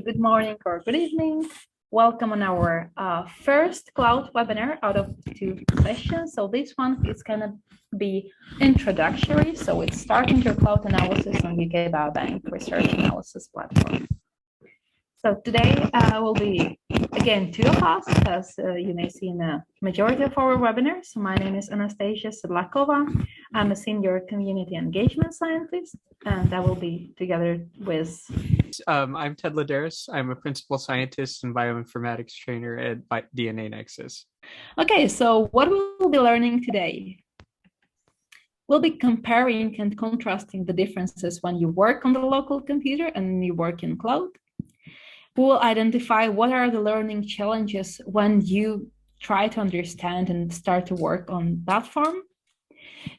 Good morning or good evening. Welcome on our first cloud webinar out of 2 sessions. So this one is going to be introductory. So it's starting your cloud analysis on UK Biobank research analysis platform. So today will be, again, 2 of us, as you may see in the majority of our webinars. So my name is Anastasia Sedlakova. I'm a senior community engagement scientist, and I will be together with... I'm Ted Ladares. I'm a principal scientist and bioinformatics trainer at DNA Nexus. Okay, so what we'll be learning today? We'll be comparing and contrasting the differences when you work on the local computer and you work in cloud. We will identify what are the learning challenges when you try to understand and start to work on platform.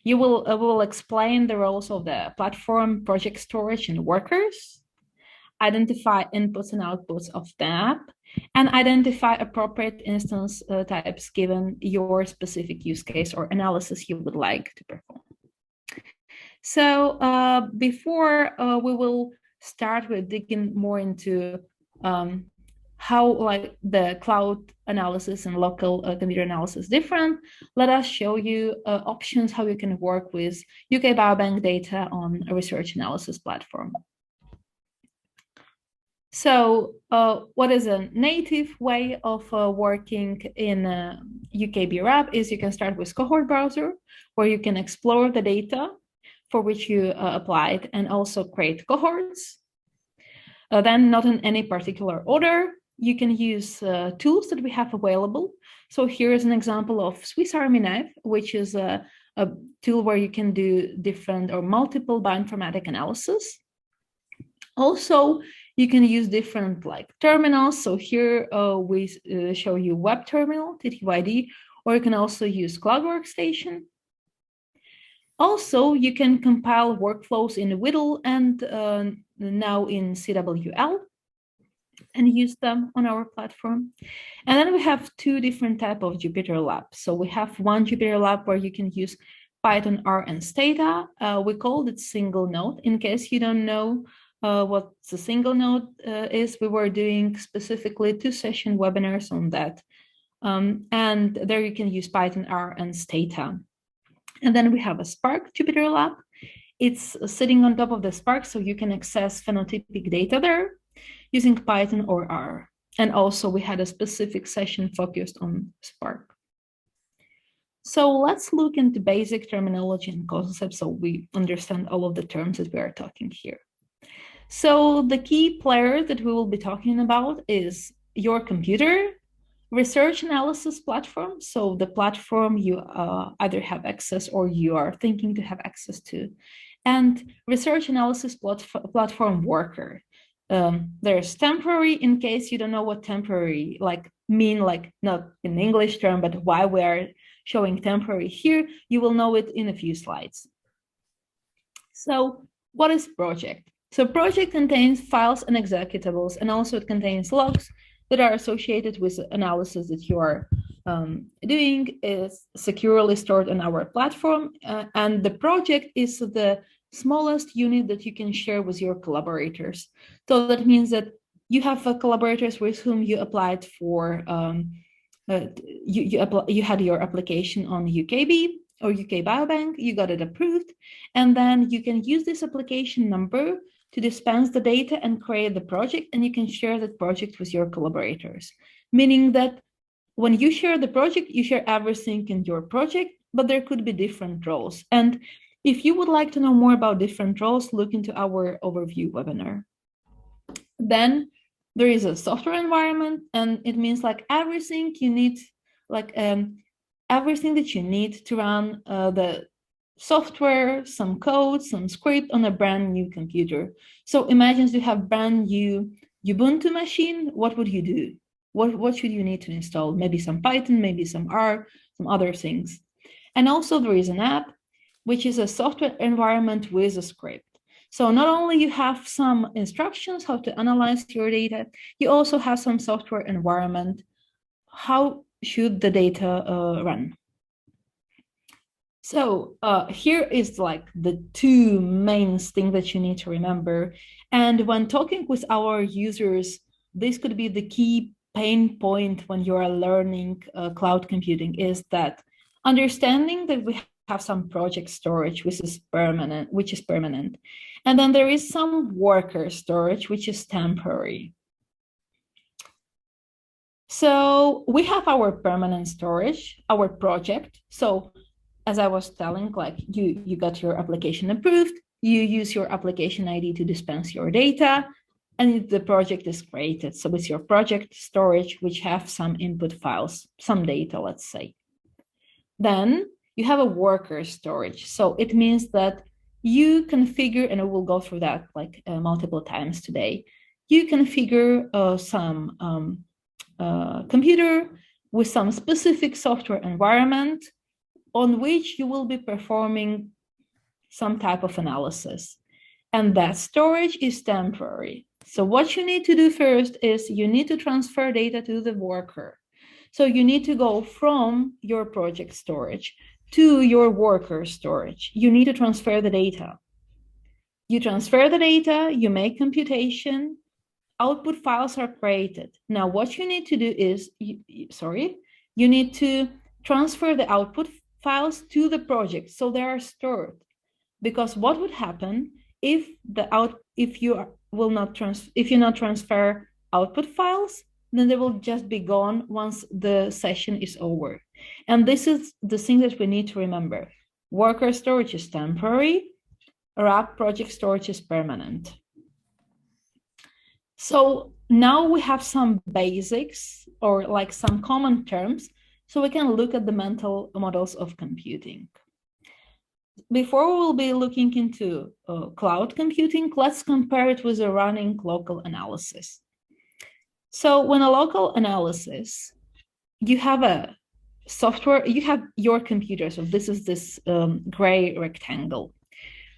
We will explain the roles of the platform, project storage, and workers, identify inputs and outputs of the app, and identify appropriate instance types given your specific use case or analysis you would like to perform. So before we will start with digging more into how the cloud analysis and local computer analysis different, let us show you options how you can work with UK Biobank data on a research analysis platform. So what is a native way of working in UK BRAP is you can start with cohort browser, where you can explore the data for which you applied and also create cohorts. Then not in any particular order, you can use tools that we have available. So here is an example of Swiss Army knife, which is a tool where you can do different or multiple bioinformatic analysis. Also, you can use different terminals. So here we show you web terminal, TTYD, or you can also use Cloud Workstation. Also, you can compile workflows in WDL and now in CWL and use them on our platform. And then we have 2 different types of Jupyter labs. So we have one Jupyter lab where you can use Python, R, and Stata. We called it single node. In case you don't know what the single node is, we were doing specifically 2 session webinars on that. And there you can use Python, R, and Stata. And then we have a Spark Jupyter lab. It's sitting on top of the Spark, so you can access phenotypic data there using Python or R. And also we had a specific session focused on Spark. So let's look into basic terminology and concepts so we understand all of the terms that we are talking here. So the key player that we will be talking about is your computer, research analysis platform. So the platform you either have access or you are thinking to have access to, and research analysis platform worker. There's temporary, in case you don't know what temporary mean, not in English term, but why we are showing temporary here, you will know it in a few slides. So what is project? So project contains files and executables, and also it contains logs that are associated with analysis that you are doing. Is securely stored on our platform, and the project is the smallest unit that you can share with your collaborators. So that means that you have collaborators with whom you applied for, you had your application on UKB or UK Biobank, you got it approved, and then you can use this application number to dispense the data and create the project, and you can share that project with your collaborators. Meaning that when you share the project, you share everything in your project, but there could be different roles. And if you would like to know more about different roles, look into our overview webinar. Then there is a software environment, and it means everything you need, everything that you need to run the software, some code, some script on a brand new computer. So imagine you have brand new Ubuntu machine. What would you do? What should you need to install? Maybe some Python, maybe some R, some other things. And also there is an app, which is a software environment with a script. So not only you have some instructions how to analyze your data, you also have some software environment. How should the data run? So here is the 2 main things that you need to remember. And when talking with our users this could be the key pain point when you are learning cloud computing, is that understanding that we have some project storage which is permanent, and then there is some worker storage which is temporary. So we have our permanent storage, our project. So as I was telling, like you got your application approved, you use your application ID to dispense your data, and the project is created. So it's your project storage, which have some input files, some data, let's say. Then you have a worker storage. So it means that you configure, and I will go through that like multiple times today, you configure some computer with some specific software environment on which you will be performing some type of analysis. And that storage is temporary. So what you need to do first is you need to transfer data to the worker. So you need to go from your project storage to your worker storage. You need to transfer the data. You transfer the data, you make computation, output files are created. Now, what you need to do is, you need to transfer the output files to the project so they are stored. Because what would happen if you not transfer output files, then they will just be gone once the session is over. And this is the thing that we need to remember. Worker storage is temporary, RAP project storage is permanent. So now we have some basics or like some common terms, so we can look at the mental models of computing. Before we'll be looking into cloud computing, let's compare it with a running local analysis. So when a local analysis, you have a software, you have your computer. So this is this gray rectangle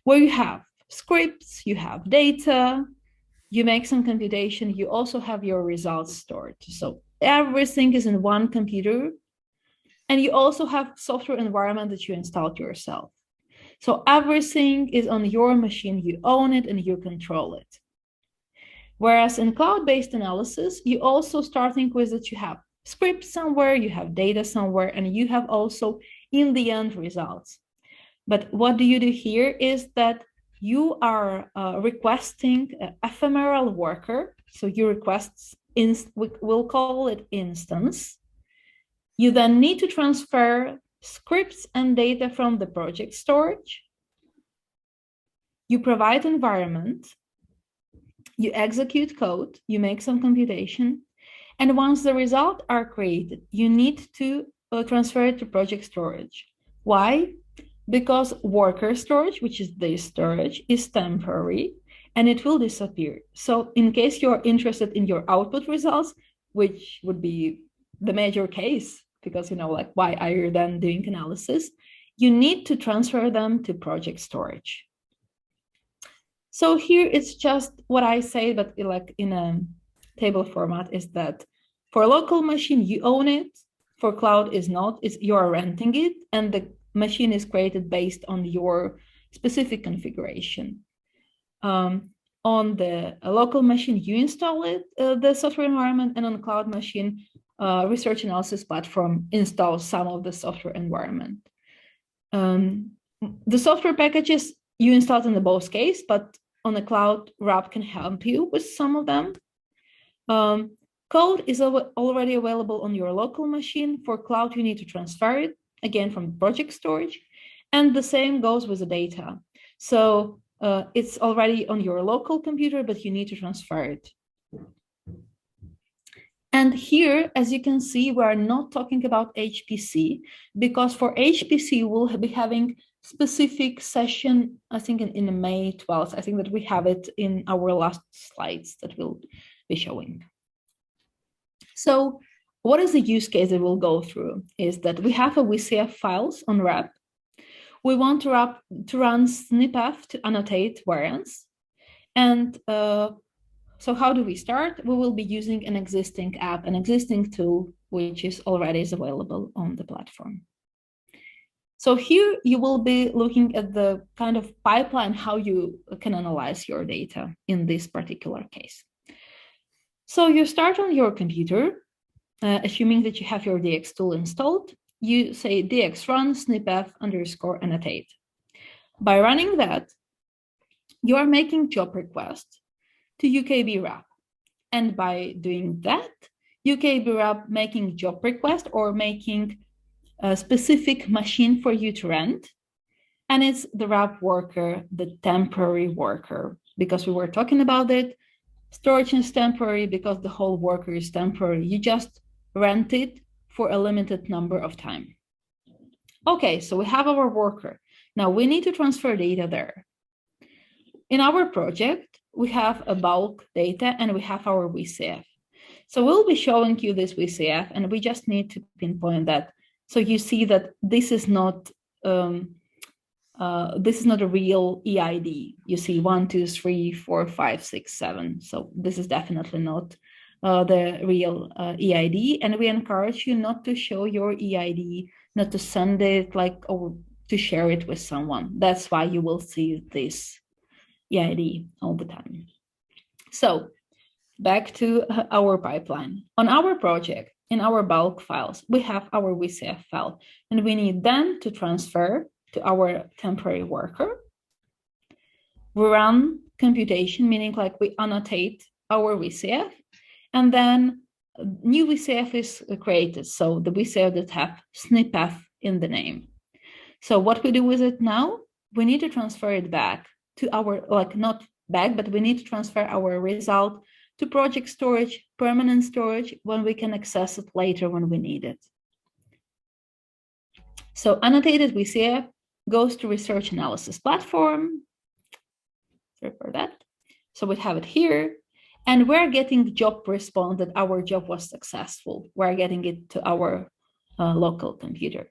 where you have scripts, you have data, you make some computation, you also have your results stored. So everything is in one computer, and you also have software environment that you installed yourself. So everything is on your machine, you own it and you control it. Whereas in cloud-based analysis, you also starting with that you have scripts somewhere, you have data somewhere, and you have also in the end results. But what do you do here is that you are requesting an ephemeral worker. So you request, we'll call it instance. You then need to transfer scripts and data from the project storage. You provide environment. You execute code. You make some computation. And once the results are created, you need to transfer it to project storage. Why? Because worker storage, which is this storage, is temporary and it will disappear. So in case you're interested in your output results, which would be the major case, because like why are you then doing analysis, you need to transfer them to project storage. So here it's just what I say, but like in a table format, is that for local machine, you own it. For cloud is not, you are renting it, and the machine is created based on your specific configuration. On the local machine, you install it, the software environment, and on the cloud machine, research analysis platform installs some of the software environment. The software packages you installed in the both case, but on the cloud, RAP can help you with some of them. Code is already available on your local machine. For cloud, you need to transfer it, again, from project storage. And the same goes with the data. So it's already on your local computer, but you need to transfer it. And here, as you can see, we are not talking about HPC, because for HPC, we'll be having specific session, I think in May 12th. I think that we have it in our last slides that we'll be showing. So what is the use case that we'll go through is that we have a VCF files on RAP. We want to run snippf to annotate variance. And so how do we start? We will be using an existing app, an existing tool, which is already available on the platform. So here you will be looking at the kind of pipeline, how you can analyze your data in this particular case. So you start on your computer, assuming that you have your DX tool installed. You say DX run snipf _ annotate. By running that, you are making job requests to UKB wrap. And by doing that, UKB wrap making job request or making a specific machine for you to rent. And it's the wrap worker, the temporary worker, because we were talking about it. Storage is temporary because the whole worker is temporary. You just rent it for a limited number of time. Okay, so we have our worker. Now we need to transfer data there. In our project, we have a bulk data and we have our VCF. So we'll be showing you this VCF and we just need to pinpoint that. So you see that this is not a real EID. You see 1, 2, 3, 4, 5, 6, 7. So this is definitely not the real EID. And we encourage you not to show your EID, not to send it or to share it with someone. That's why you will see this EID all the time. So back to our pipeline. On our project, in our bulk files, we have our VCF file, and we need then to transfer to our temporary worker. We run computation, meaning we annotate our VCF, and then a new VCF is created. So the VCF that have snipf in the name. So what we do with it now, we need to transfer it back to our, not back, but we need to transfer our result to project storage, permanent storage, when we can access it later when we need it. So annotated VCF goes to research analysis platform. Sorry for that. So we have it here, and we're getting job response that our job was successful. We're getting it to our local computer.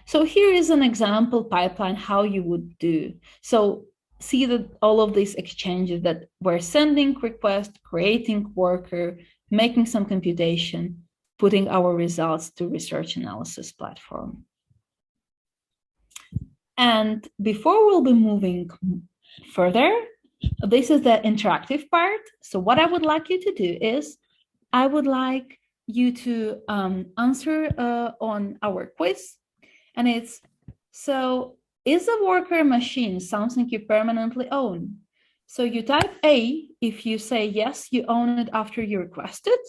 So here is an example pipeline how you would do. So see that all of these exchanges that we're sending request, creating worker, making some computation, putting our results to research analysis platform. And before we'll be moving further, this is the interactive part. So what I would like you to do is, I would like you to answer on our quiz. And it's, so is a worker machine something you permanently own? So you type A if you say yes, you own it after you request it.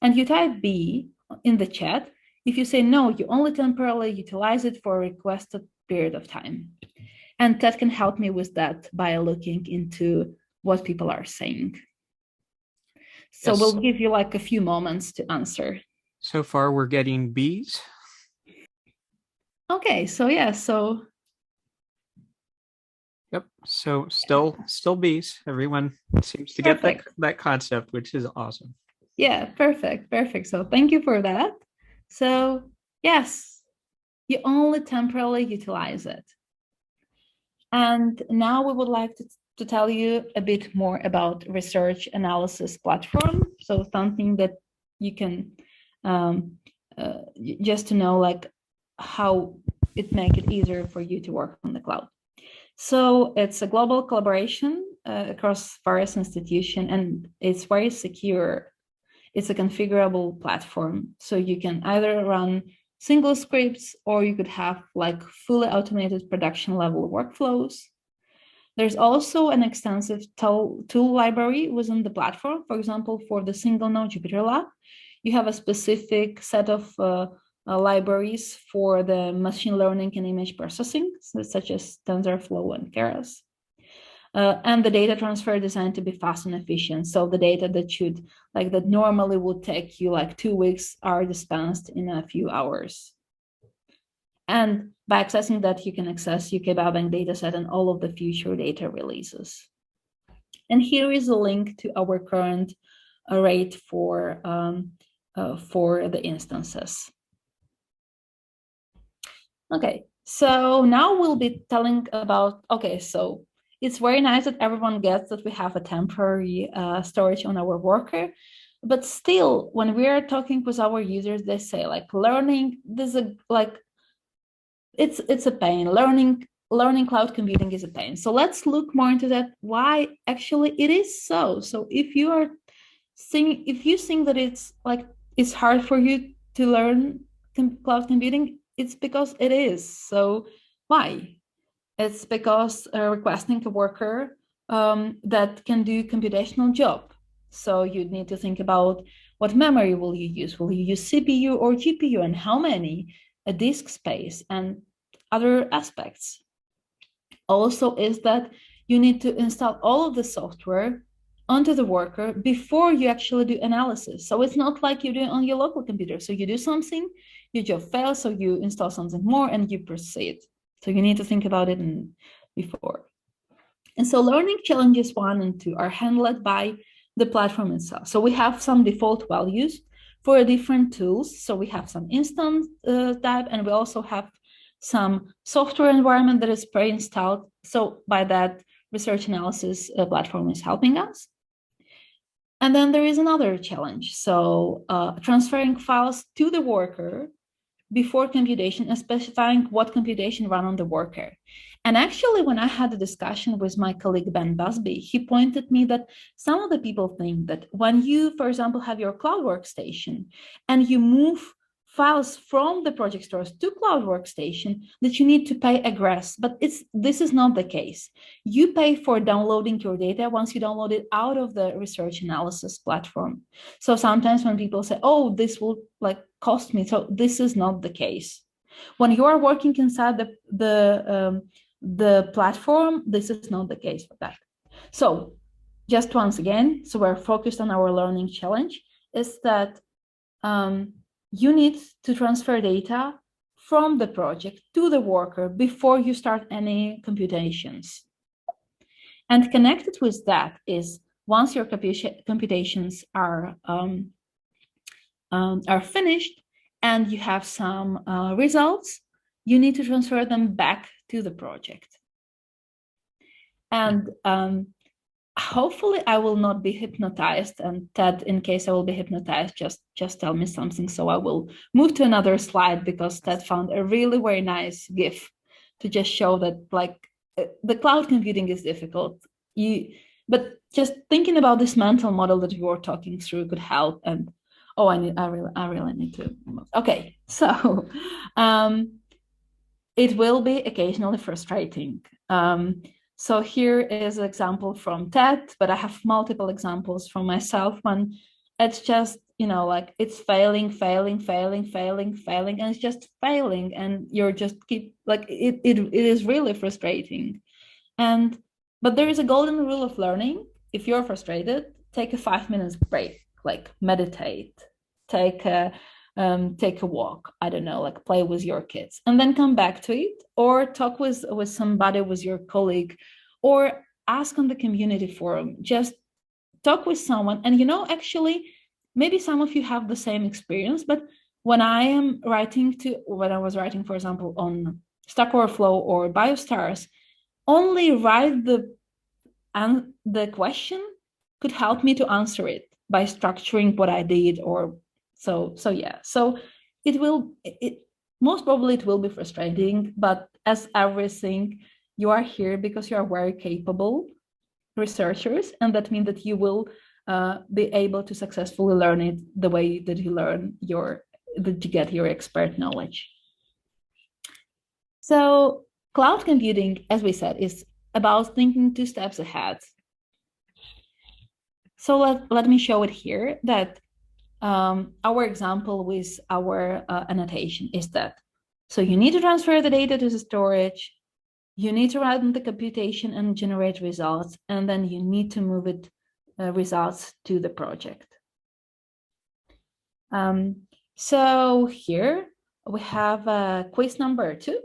And you type B in the chat if you say no, you only temporarily utilize it for a requested period of time. And Ted can help me with that by looking into what people are saying. So yes, we'll give you a few moments to answer. So far, we're getting Bs. Okay, so yeah, so. Yep, so still Bs. Everyone seems to get that concept, which is awesome. Yeah, perfect. So thank you for that. So yes, you only temporarily utilize it. And now we would like to tell you a bit more about research analysis platform. So something that you can just to know how it make it easier for you to work on the cloud. So it's a global collaboration across various institutions, and it's very secure. It's a configurable platform. So you can either run single scripts, or you could have fully automated production level workflows. There's also an extensive tool library within the platform. For example, for the single node Jupyter Lab, you have a specific set of libraries for the machine learning and image processing, such as TensorFlow and Keras. And the data transfer designed to be fast and efficient. So the data that that normally would take you 2 weeks are dispensed in a few hours. And by accessing that, you can access UK Biobank dataset and all of the future data releases. And here is a link to our current rate for the instances. Okay, so now we'll be telling about, so it's very nice that everyone gets that we have a temporary storage on our worker, but still, when we are talking with our users, they say learning, this is it's a pain. Learning cloud computing is a pain. So let's look more into that, why actually it is so. So if you are if you think that it's hard for you to learn cloud computing, it's because it is. So why? It's because requesting a worker that can do computational job. So you need to think about what memory will you use? Will you use CPU or GPU, and how many? A disk space and other aspects. Also is that you need to install all of the software onto the worker before you actually do analysis. So it's not like you do it on your local computer. So you do something, your job fails, so you install something more and you proceed. So you need to think about it before. And so learning challenges 1 and 2 are handled by the platform itself. So we have some default values for different tools. So we have some instance type, and we also have some software environment that is pre-installed. So by that, research analysis platform is helping us. And then there is another challenge. So transferring files to the worker before computation and specifying what computation run on the worker. And actually, when I had a discussion with my colleague Ben Busby, he pointed me that some of the people think that when you, for example, have your cloud workstation and you move files from the project stores to cloud workstation, that you need to pay egress. But this is not the case. You pay for downloading your data once you download it out of the research analysis platform. So sometimes when people say, oh, this will cost me, so this is not the case. When you are working inside the platform, this is not the case for that. So just once again, so we're focused on our learning challenge, is that you need to transfer data from the project to the worker before you start any computations. And connected with that is once your computations are finished and you have some results, you need to transfer them back to the project. And hopefully I will not be hypnotized. And Ted, in case I will be hypnotized, just tell me something. So I will move to another slide, because Ted found a really very nice GIF to just show that the cloud computing is difficult. But just thinking about this mental model that we were talking through could help. And I really need to move. Okay, so it will be occasionally frustrating. So here is an example from TED, but I have multiple examples from myself when it's just, it's failing, and it's just failing, and you're just it is really frustrating. But there is a golden rule of learning. If you're frustrated, take a 5 minutes break, meditate, take a walk, I don't know, play with your kids, and then come back to it, or talk with somebody, with your colleague, or ask on the community forum. Just talk with someone. And actually, maybe some of you have the same experience, but when I was writing, for example, on Stack Overflow or BioStars, only write the question could help me to answer it by structuring what I did, or so yeah. So most probably it will be frustrating, but as everything, you are here because you are very capable researchers, and that means that you will be able to successfully learn it the way that you get your expert knowledge. So cloud computing, as we said, is about thinking 2 steps ahead. So let me show it here, that our example with our annotation is that, so you need to transfer the data to the storage, you need to run the computation and generate results, and then you need to move it results to the project. So here we have quiz number 2.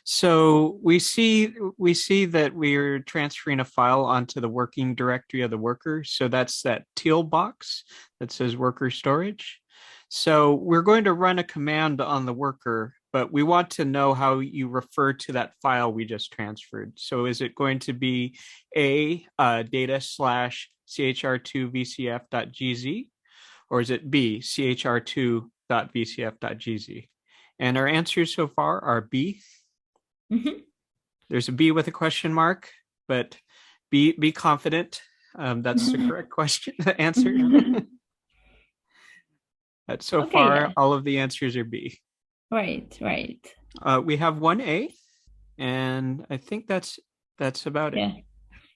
So we see that we're transferring a file onto the working directory of the worker. So that's that teal box that says worker storage. So we're going to run a command on the worker, but we want to know how you refer to that file we just transferred. So is it going to be data/chr2vcf.gz, or is it B, chr2.vcf.gz? And our answers so far are B. Mm-hmm. There's a B with a question mark, but be confident. That's the correct question answer. So Okay, far, yeah. all of the answers are B. Right, right. We have one A, and I think that's about it. Yeah.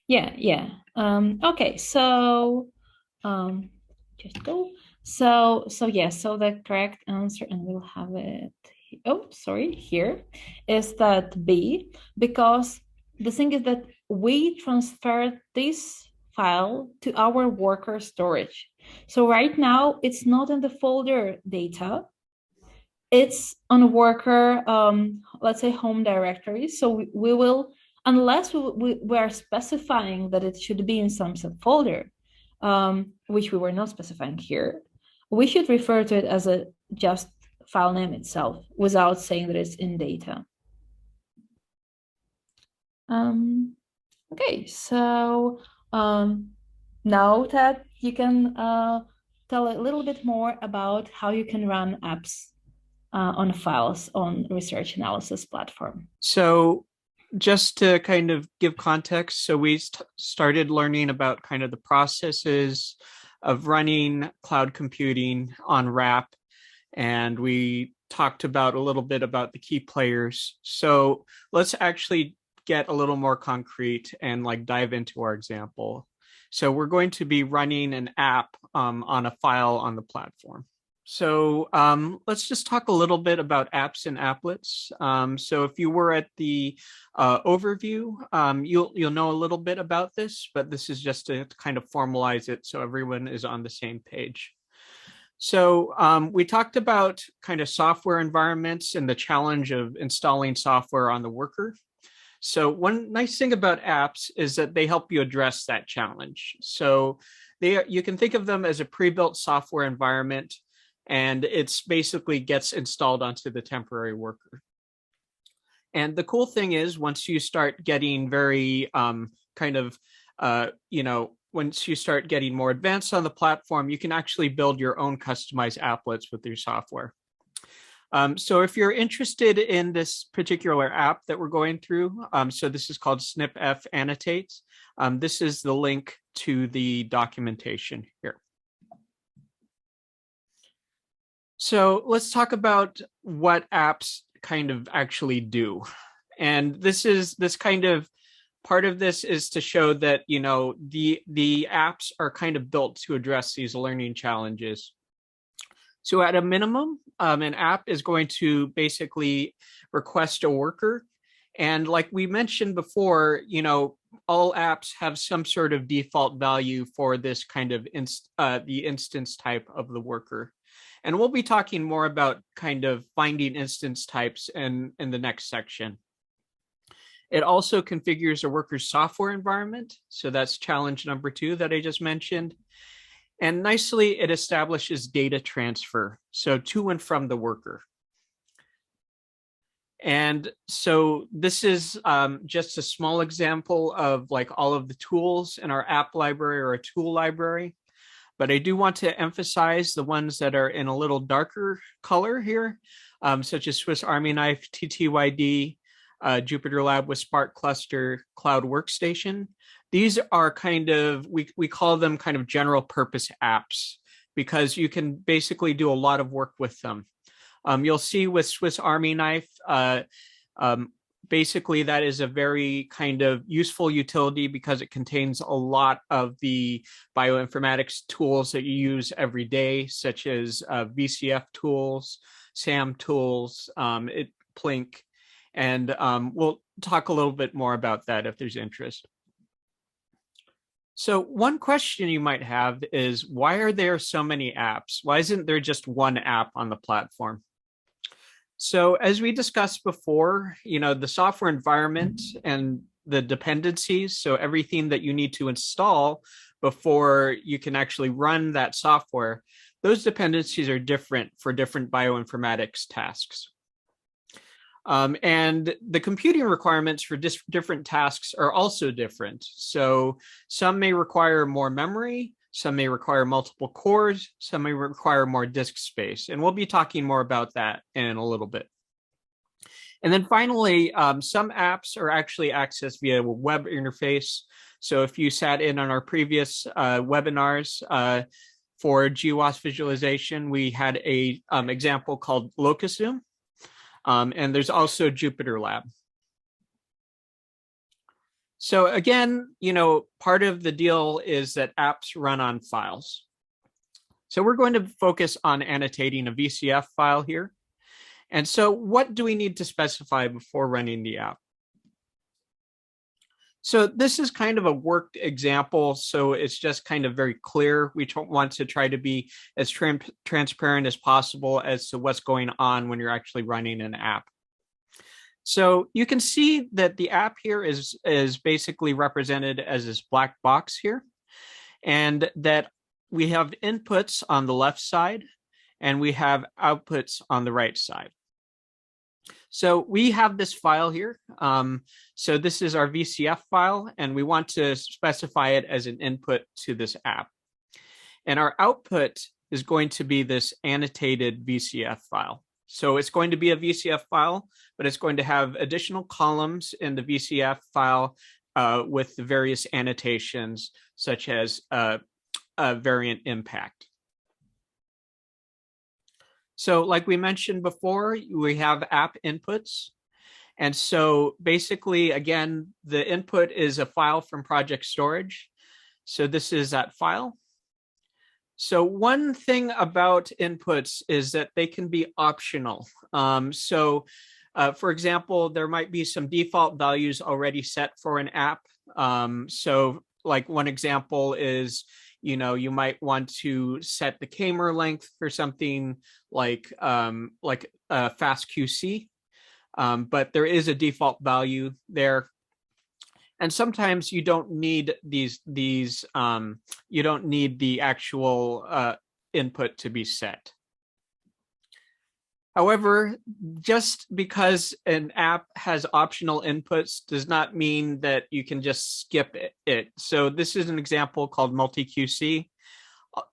Yeah, yeah. Okay, so just go. So yeah, so the correct answer, and we'll have it. Oh, sorry, here is that B, because the thing is that we transferred this file to our worker storage. So right now it's not in the folder data, it's on a worker, let's say home directory. So we will, unless we are specifying that it should be in some subfolder, which we were not specifying here, we should refer to it as a just file name itself without saying that it's in data. Okay, so now that you can tell a little bit more about how you can run apps on files on research analysis platform. So just to kind of give context, so we started learning about kind of the processes of running cloud computing on RAP, and we talked about a little bit about the key players. So let's actually get a little more concrete and like dive into our example. So we're going to be running an app on a file on the platform. So let's just talk a little bit about apps and applets. So if you were at the overview, you'll know a little bit about this, but this is just to kind of formalize it so everyone is on the same page. So we talked about kind of software environments and the challenge of installing software on the worker. So one nice thing about apps is that they help you address that challenge. So you can think of them as a pre-built software environment, and it's basically gets installed onto the temporary worker. And the cool thing is, once you start getting very once you start getting more advanced on the platform, you can actually build your own customized applets with your software. So if you're interested in this particular app that we're going through, so this is called SnpF Annotate. This is the link to the documentation here. So let's talk about what apps kind of actually do. And this kind of part of this is to show that, you know, the apps are kind of built to address these learning challenges. So at a minimum, an app is going to basically request a worker. And like we mentioned before, you know, all apps have some sort of default value for this kind of the instance type of the worker. And we'll be talking more about kind of finding instance types in the next section. It also configures a worker's software environment. So that's challenge number 2 that I just mentioned. And nicely, it establishes data transfer, so to and from the worker. And so this is just a small example of like all of the tools in our app library or a tool library. But I do want to emphasize the ones that are in a little darker color here, such as Swiss Army Knife, TTYD, Jupyter Lab with Spark Cluster, Cloud Workstation. These are kind of, we call them kind of general purpose apps because you can basically do a lot of work with them. You'll see with Swiss Army Knife, basically that is a very kind of useful utility because it contains a lot of the bioinformatics tools that you use every day, such as VCF tools, SAM tools, Plink, and we'll talk a little bit more about that if there's interest. So one question you might have is, why are there so many apps? Why isn't there just one app on the platform? So as we discussed before, you know, the software environment and the dependencies, so everything that you need to install before you can actually run that software, those dependencies are different for different bioinformatics tasks. And the computing requirements for different tasks are also different. So some may require more memory, some may require multiple cores, some may require more disk space. And we'll be talking more about that in a little bit. And then finally, some apps are actually accessed via a web interface. So if you sat in on our previous webinars, for GWAS visualization, we had a example called Locus Zoom, and there's also Jupyter Lab. So again, part of the deal is that apps run on files. So we're going to focus on annotating a VCF file here. And so what do we need to specify before running the app? So this is kind of a worked example, so it's just kind of very clear. We don't want to try to be as transparent as possible as to what's going on when you're actually running an app. So you can see that the app here is basically represented as this black box here, and that we have inputs on the left side and we have outputs on the right side. So we have this file here. So this is our VCF file, and we want to specify it as an input to this app. And our output is going to be this annotated VCF file. So it's going to be a VCF file, but it's going to have additional columns in the VCF file with the various annotations, such as a variant impact. So like we mentioned before, we have app inputs. And so basically, again, the input is a file from project storage. So this is that file. So one thing about inputs is that they can be optional. For example, there might be some default values already set for an app. So like one example is, you might want to set the kmer length for something like FastQC, but there is a default value there. And sometimes you don't need you don't need the actual input to be set. However, just because an app has optional inputs does not mean that you can just skip it. So this is an example called multi-QC.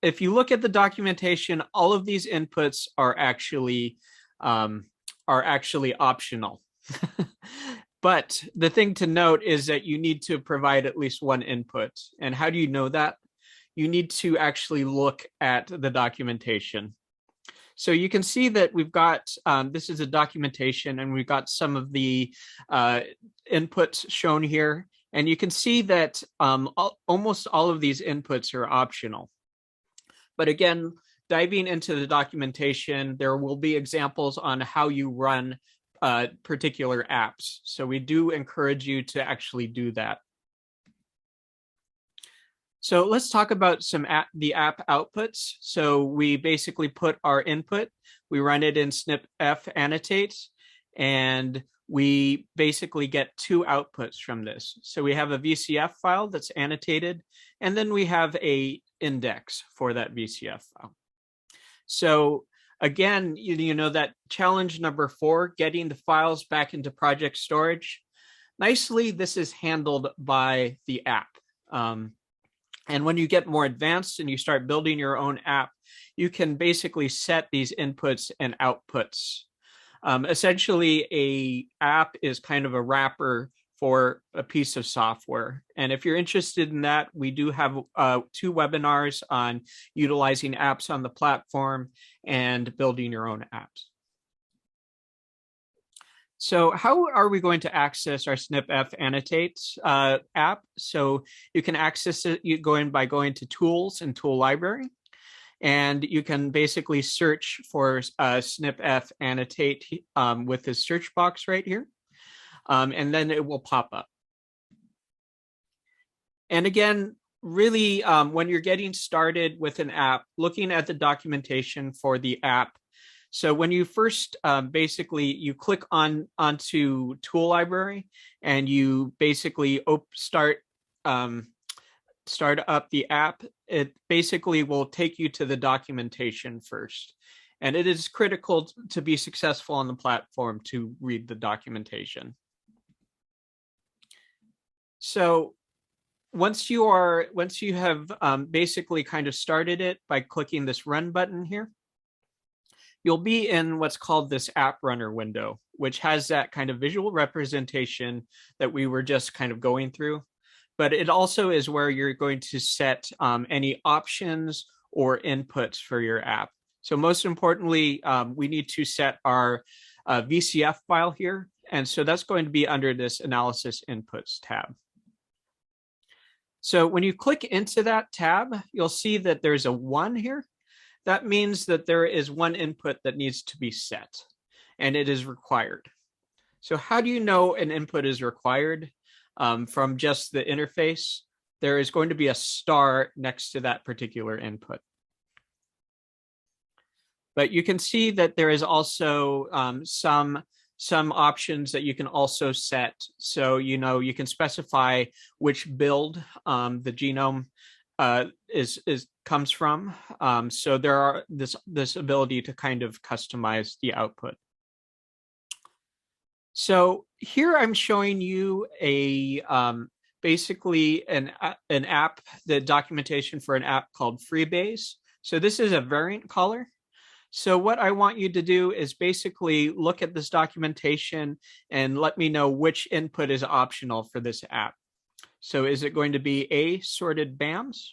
If you look at the documentation, all of these inputs are actually optional. But the thing to note is that you need to provide at least one input. And how do you know that? You need to actually look at the documentation. So you can see that we've got, this is a documentation, and we've got some of the inputs shown here. And you can see that almost all of these inputs are optional. But again, diving into the documentation, there will be examples on how you run particular apps. So we do encourage you to actually do that. So let's talk about the app outputs. So we basically put our input, we run it in snipf annotate, and we basically get two outputs from this. So we have a VCF file that's annotated, and then we have a index for that VCF file. So again, you know that challenge number 4, getting the files back into project storage. Nicely, this is handled by the app. And when you get more advanced and you start building your own app, you can basically set these inputs and outputs. Essentially, a app is kind of a wrapper for a piece of software. And if you're interested in that, we do have 2 webinars on utilizing apps on the platform and building your own apps. So how are we going to access our snipf annotate app? So you can access it by going to Tools and Tool Library. And you can basically search for snipf annotate with this search box right here. And then it will pop up. And again, really, when you're getting started with an app, looking at the documentation for the app. So when you first basically you click onto Tool Library and you basically start up the app, it basically will take you to the documentation first. And it is critical to be successful on the platform to read the documentation. So once you have basically kind of started it by clicking this Run button here, you'll be in what's called this App Runner window, which has that kind of visual representation that we were just kind of going through. But it also is where you're going to set any options or inputs for your app. So most importantly, we need to set our VCF file here. And so that's going to be under this Analysis Inputs tab. So when you click into that tab, you'll see that there's a 1 here. That means that there is one input that needs to be set, and it is required. So how do you know an input is required? From just the interface, there is going to be a star next to that particular input. But you can see that there is also some options that you can also set. So, you can specify which build the genome comes from. So there are this ability to kind of customize the output. So here I'm showing you basically an app, the documentation for an app called Freebase. So this is a variant caller. So what I want you to do is basically look at this documentation and let me know which input is optional for this app. So is it going to be A, sorted BAMs,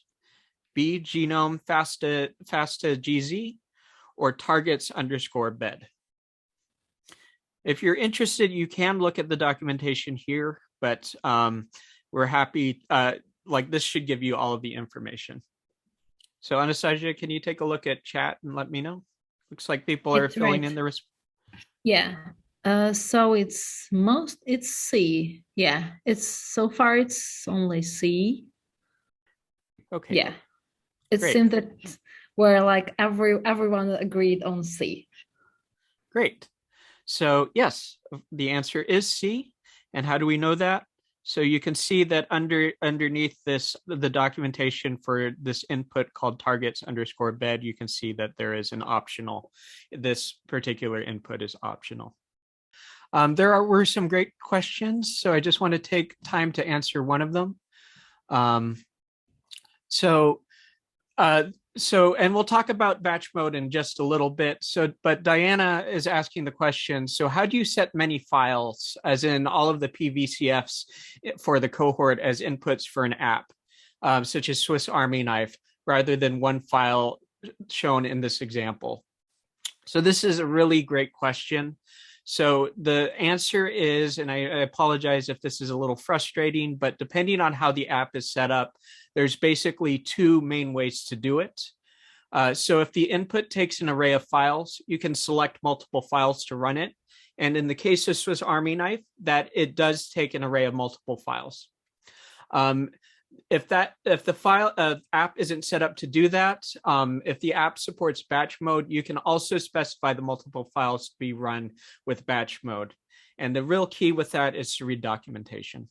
B, genome FASTA GZ, or targets _ bed? If you're interested, you can look at the documentation here, but we're happy, this should give you all of the information. So Anastasia, can you take a look at chat and let me know? Looks like people are filling in the response. Yeah. So it's C. Yeah. So far it's only C. Okay. Yeah. It seemed that we're like everyone agreed on C. Great. So yes, the answer is C. And how do we know that? So you can see that underneath the documentation for this input called targets _ bed, you can see that there is an optional. This particular input is optional. Were some great questions, so I just want to take time to answer one of them. And we'll talk about batch mode in just a little bit. But Diana is asking the question, so how do you set many files, as in all of the PVCFs for the cohort as inputs for an app, such as Swiss Army knife, rather than one file shown in this example? So this is a really great question. So the answer is, and I apologize if this is a little frustrating, but depending on how the app is set up, there's basically two main ways to do it. So if the input takes an array of files, you can select multiple files to run it. And in the case of Swiss Army knife, that it does take an array of multiple files. If the file app isn't set up to do that, if the app supports batch mode, you can also specify the multiple files to be run with batch mode. And the real key with that is to read documentation.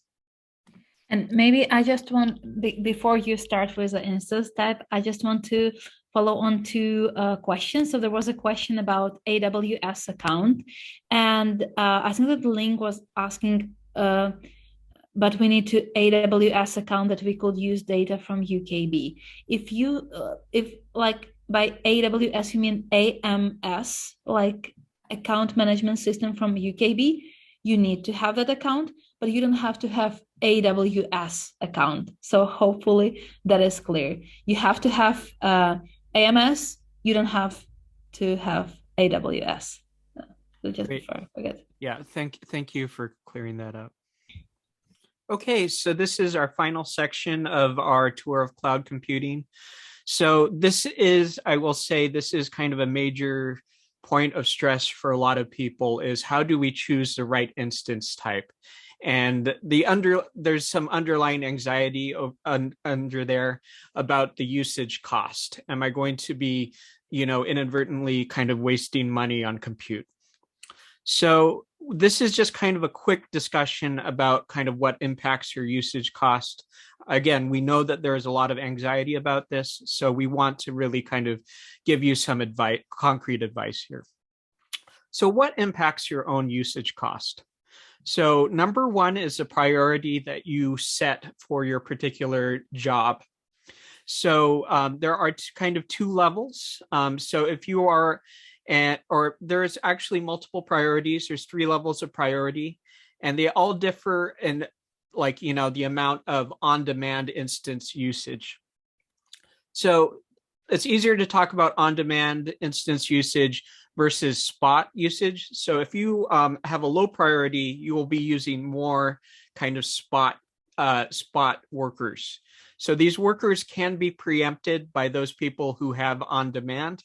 And maybe I just want, before you start with the instance type, I just want to follow on to questions. So there was a question about AWS account. And I think that the link was asking, but we need to AWS account that we could use data from UKB. If like by AWS, you mean AMS, like account management system from UKB, you need to have that account, but you don't have to have AWS account. So hopefully that is clear. You have to have AMS, you don't have to have AWS. So just before I forget. Yeah, thank you for clearing that up. Okay, so this is our final section of our tour of cloud computing. So this is, I will say, this is kind of a major point of stress for a lot of people, is how do we choose the right instance type? And there's some underlying anxiety under there about the usage cost. Am I going to be, inadvertently kind of wasting money on compute? So this is just kind of a quick discussion about kind of what impacts your usage cost. Again, we know that there is a lot of anxiety about this, so we want to really kind of give you some advice, concrete advice here. So what impacts your own usage cost? So number one is the priority that you set for your particular job. So there are kind of two levels. So if you are or there's actually multiple priorities, there's 3 levels of priority, and they all differ in the amount of on-demand instance usage. So it's easier to talk about on-demand instance usage versus spot usage. So if you have a low priority, you will be using more kind of spot workers. So these workers can be preempted by those people who have on-demand,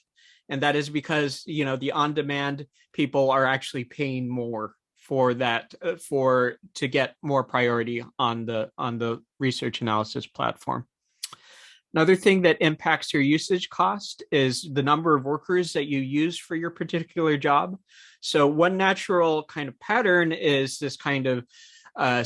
and that is because the on-demand people are actually paying more for that to get more priority on the research analysis platform. Another thing that impacts your usage cost is the number of workers that you use for your particular job. So one natural kind of pattern is this kind of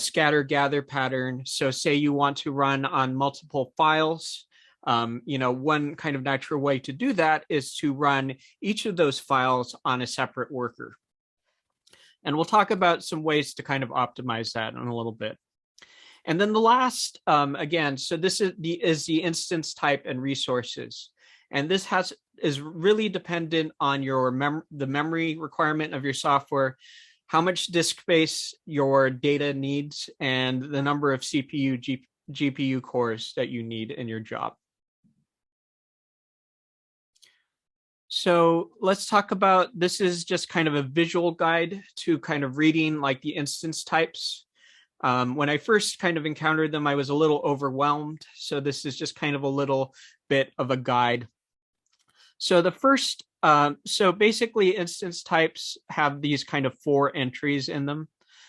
scatter gather pattern. So say you want to run on multiple files. One kind of natural way to do that is to run each of those files on a separate worker. And we'll talk about some ways to kind of optimize that in a little bit. And then the last, again, so this is the instance type and resources. And this is really dependent on the memory requirement of your software, how much disk space your data needs, and the number of CPU, GPU cores that you need in your job. So let's talk about, this is just kind of a visual guide to kind of reading like the instance types. When I first kind of encountered them, I was a little overwhelmed. So this is just kind of a little bit of a guide. So the first, so basically instance types have these kind of 4 entries in them.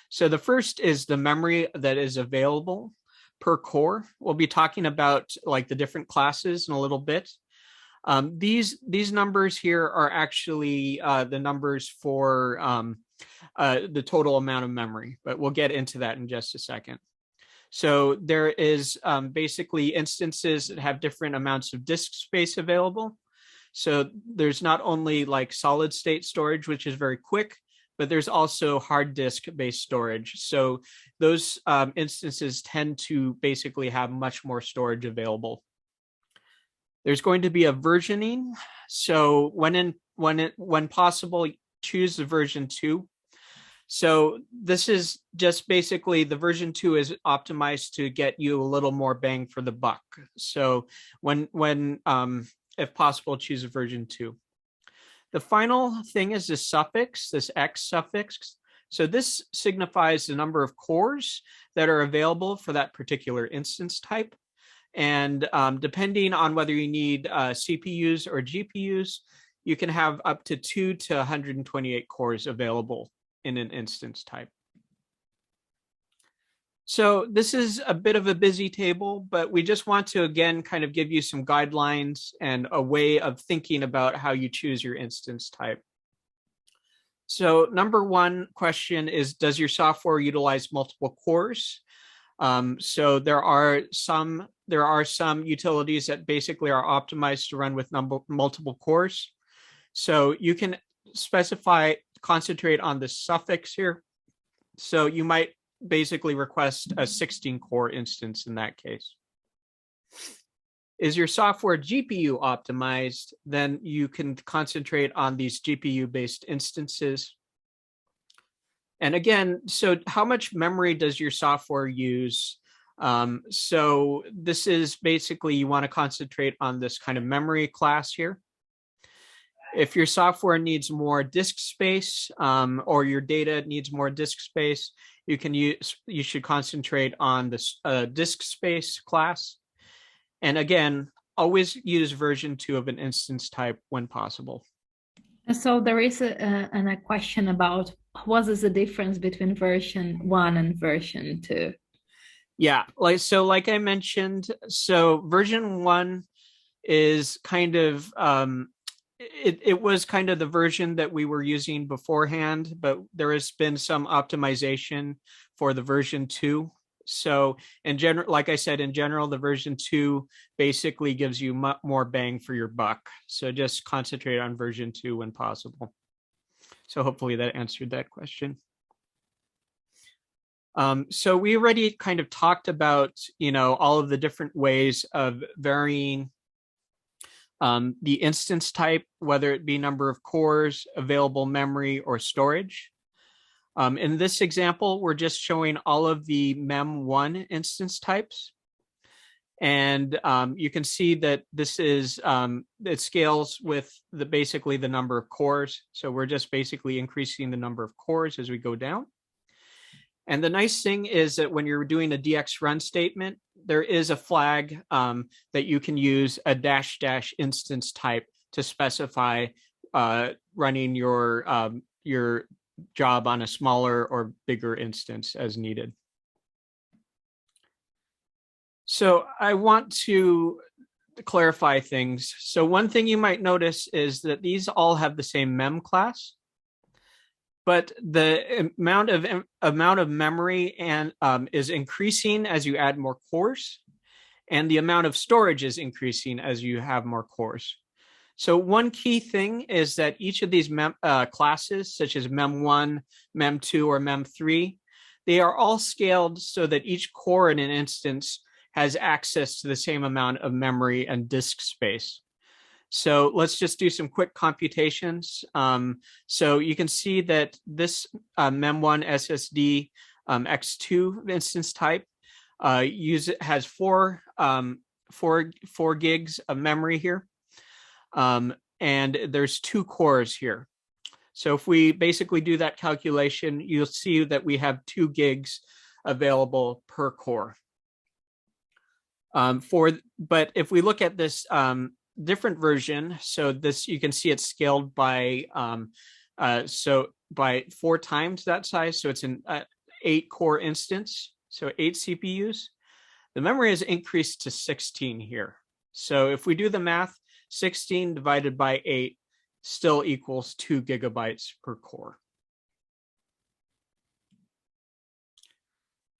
So the first is the memory that is available per core. We'll be talking about like the different classes in a little bit. These numbers here are actually the numbers for the total amount of memory, but we'll get into that in just a second. So there is basically instances that have different amounts of disk space available. So there's not only like solid state storage, which is very quick, but there's also hard disk based storage. So those instances tend to basically have much more storage available. There's going to be a versioning. So when possible, choose the version 2. So this is just basically the version 2 is optimized to get you a little more bang for the buck. So when if possible, choose a version 2. The final thing is this suffix, this X suffix. So this signifies the number of cores that are available for that particular instance type. And depending on whether you need CPUs or GPUs, you can have up to 2 to 128 cores available in an instance type. So this is a bit of a busy table, but we just want to, again, kind of give you some guidelines and a way of thinking about how you choose your instance type. So number 1 question is, does your software utilize multiple cores? So there are some utilities that basically are optimized to run with multiple cores. So you can concentrate on the suffix here. So you might basically request a 16 core instance in that case. Is your software GPU optimized? Then you can concentrate on these GPU based instances. And again, so how much memory does your software use? So this is basically, you want to concentrate on this kind of memory class here. If your software needs more disk space or your data needs more disk space, you should concentrate on this disk space class. And again, always use version 2 of an instance type when possible. So there is a question about what is the difference between version 1 and version 2? Yeah, like I mentioned, so version 1 is kind of it was kind of the version that we were using beforehand, but there has been some optimization for the version 2. So in general, like I said, in general, the version 2 basically gives you more bang for your buck. So just concentrate on version 2 when possible. So hopefully that answered that question. So we already kind of talked about, all of the different ways of varying the instance type, whether it be number of cores, available memory, or storage. In this example, we're just showing all of the MEM1 instance types. And you can see that this is, it scales with basically the number of cores. So we're just basically increasing the number of cores as we go down. And the nice thing is that when you're doing a DX run statement, there is a flag that you can use, a -- instance type, to specify running your job on a smaller or bigger instance as needed. So I want to clarify things. So one thing you might notice is that these all have the same mem class, but the amount of memory and is increasing as you add more cores, and the amount of storage is increasing as you have more cores. So one key thing is that each of these classes, such as mem1, mem2, or mem3, they are all scaled so that each core in an instance has access to the same amount of memory and disk space. So let's just do some quick computations. So you can see that this mem1 SSD X2 instance type has 4 gigs of memory here. And there's 2 cores here. So if we basically do that calculation, you'll see that we have 2 gigs available per core. But if we look at this different version, so this, you can see it's scaled by by 4 times that size. So it's an 8 core instance, so 8 CPUs. The memory is increased to 16 here. So if we do the math, 16 divided by 8 still equals 2 gigabytes per core.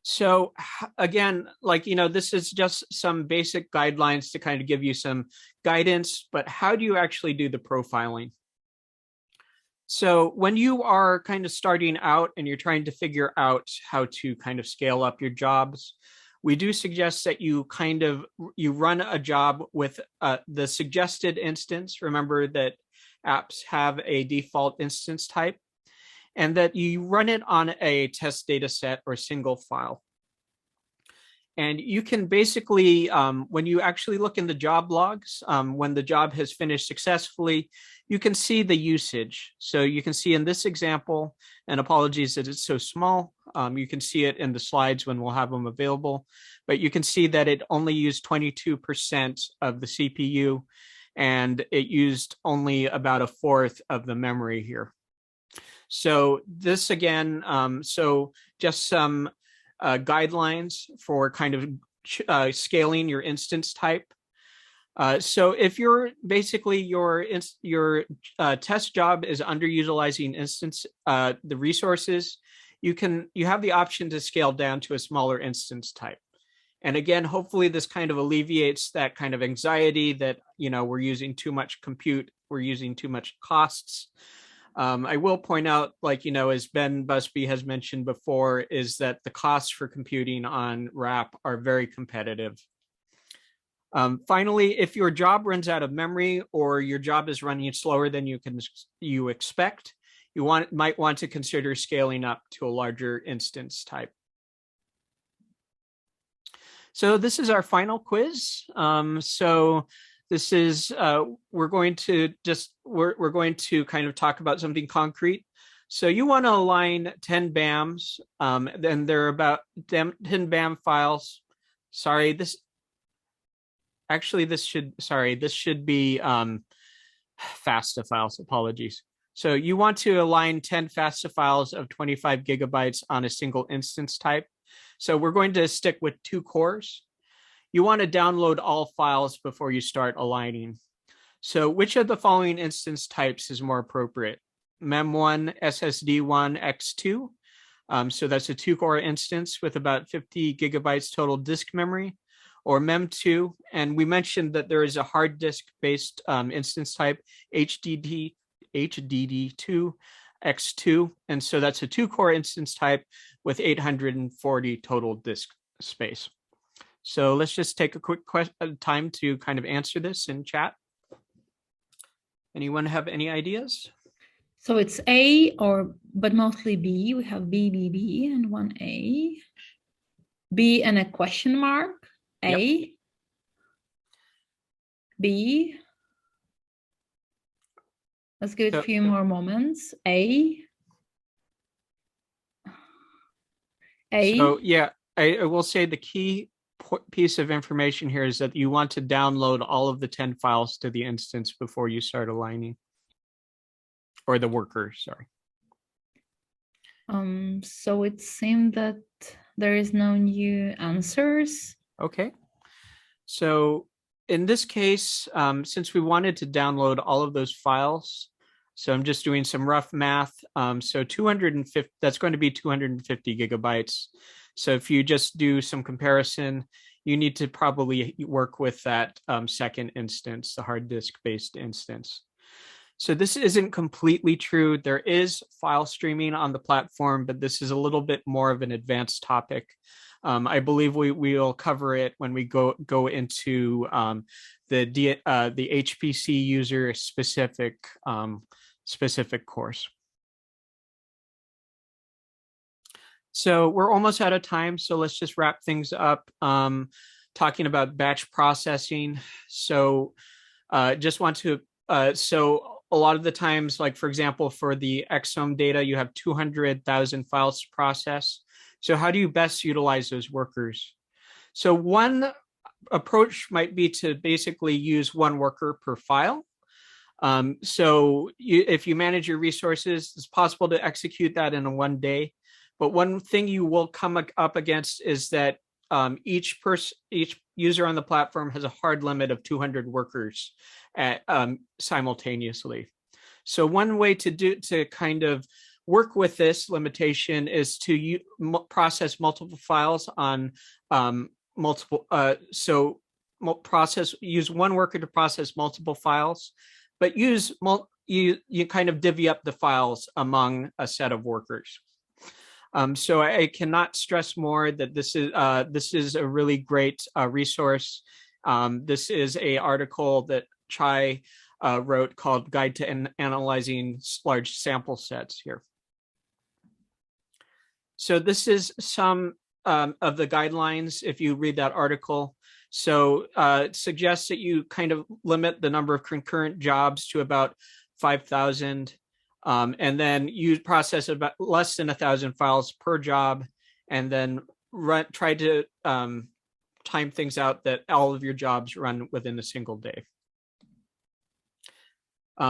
So again, like, this is just some basic guidelines to kind of give you some guidance, but how do you actually do the profiling? So when you are kind of starting out and you're trying to figure out how to kind of scale up your jobs, we do suggest that you run a job with the suggested instance. Remember that apps have a default instance type, and that you run it on a test data set or single file. And you can basically, when you actually look in the job logs, when the job has finished successfully, you can see the usage. So you can see in this example, and apologies that it's so small, you can see it in the slides when we'll have them available, but you can see that it only used 22% of the CPU, and it used only about 1/4 of the memory here. So this again, so just some guidelines for kind of scaling your instance type. So if you're basically your test job is underutilizing instance the resources, you have the option to scale down to a smaller instance type. And again, hopefully this kind of alleviates that kind of anxiety that, we're using too much compute, we're using too much costs. I will point out, like, as Ben Busby has mentioned before, is that the costs for computing on RAP are very competitive. Finally, if your job runs out of memory or your job is running slower than you expect, you might want to consider scaling up to a larger instance type. So this is our final quiz. So this is we're going to kind of talk about something concrete. So you want to align 10 BAMs, then there are about 10 BAM files. Sorry, this should be FASTA files. Apologies. So you want to align 10 FASTA files of 25 gigabytes on a single instance type. So we're going to stick with 2 cores. You want to download all files before you start aligning. So which of the following instance types is more appropriate? mem1 SSD1 X2. So that's a 2-core instance with about 50 gigabytes total disk memory, or mem2. And we mentioned that there is a hard disk based instance type, HDD2 X2. And so that's a 2-core instance type with 840 total disk space. So let's just take a quick time to kind of answer this in chat. Anyone have any ideas? So it's A, but mostly B. We have B, B, B, and one A. B and a question mark, A. Yep. B. Let's give it a few more moments. A. So yeah, I will say the key piece of information here is that you want to download all of the 10 files to the instance before you start aligning, or the worker, sorry. So it seemed that there is no new answers. Okay. So in this case, since we wanted to download all of those files, so I'm just doing some rough math. So 250, that's going to be 250 gigabytes. So if you just do some comparison, you need to probably work with that second instance, the hard disk based instance. So this isn't completely true. There is file streaming on the platform, but this is a little bit more of an advanced topic. I believe we'll cover it when we go into the HPC user specific course. So we're almost out of time, so let's just wrap things up. Talking about batch processing. So just want to so a lot of the times, like for example, for the exome data, you have 200,000 files to process. So how do you best utilize those workers? So one approach might be to basically use one worker per file. So if you manage your resources, it's possible to execute that in one day. But one thing you will come up against is that each user on the platform has a hard limit of 200 workers simultaneously. So one way to kind of work with this limitation is to process multiple files on use one worker to process multiple files, but you kind of divvy up the files among a set of workers. So I cannot stress more that this is a really great resource. This is an article that Chai wrote called Guide to Analyzing Large Sample Sets here. So this is some of the guidelines if you read that article. So it suggests that you kind of limit the number of concurrent jobs to about 5,000. And then you process about less than 1,000 files per job, and then try to time things out that all of your jobs run within a single day.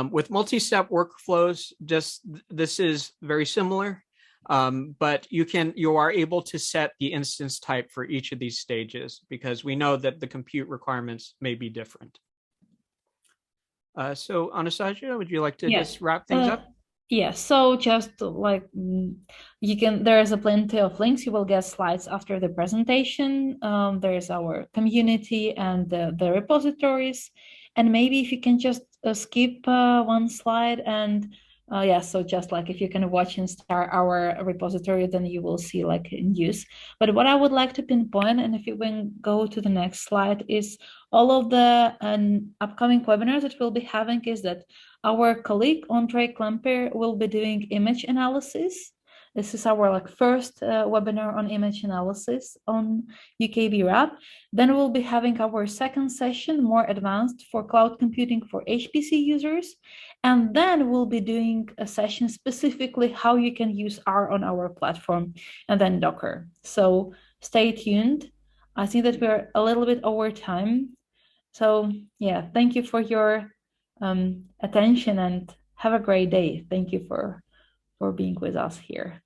With multi-step workflows, this is very similar, but you are able to set the instance type for each of these stages because we know that the compute requirements may be different. So Anastasia, would you like to just wrap things up? Yeah, so just like there's a plenty of links. You will get slides after the presentation. There's our community and the repositories. And maybe if you can just skip one slide and yeah, so just like if you can watch and start our repository, then you will see like news. But what I would like to pinpoint, and if you can go to the next slide, is all of the upcoming webinars that we'll be having is that our colleague Andre Klemper will be doing image analysis. This is our first webinar on image analysis on UKB Wrap. Then we'll be having our second session, more advanced for cloud computing for HPC users. And then we'll be doing a session specifically how you can use R on our platform and then Docker. So stay tuned. I think that we're a little bit over time. So yeah, thank you for your attention and have a great day. Thank you for being with us here.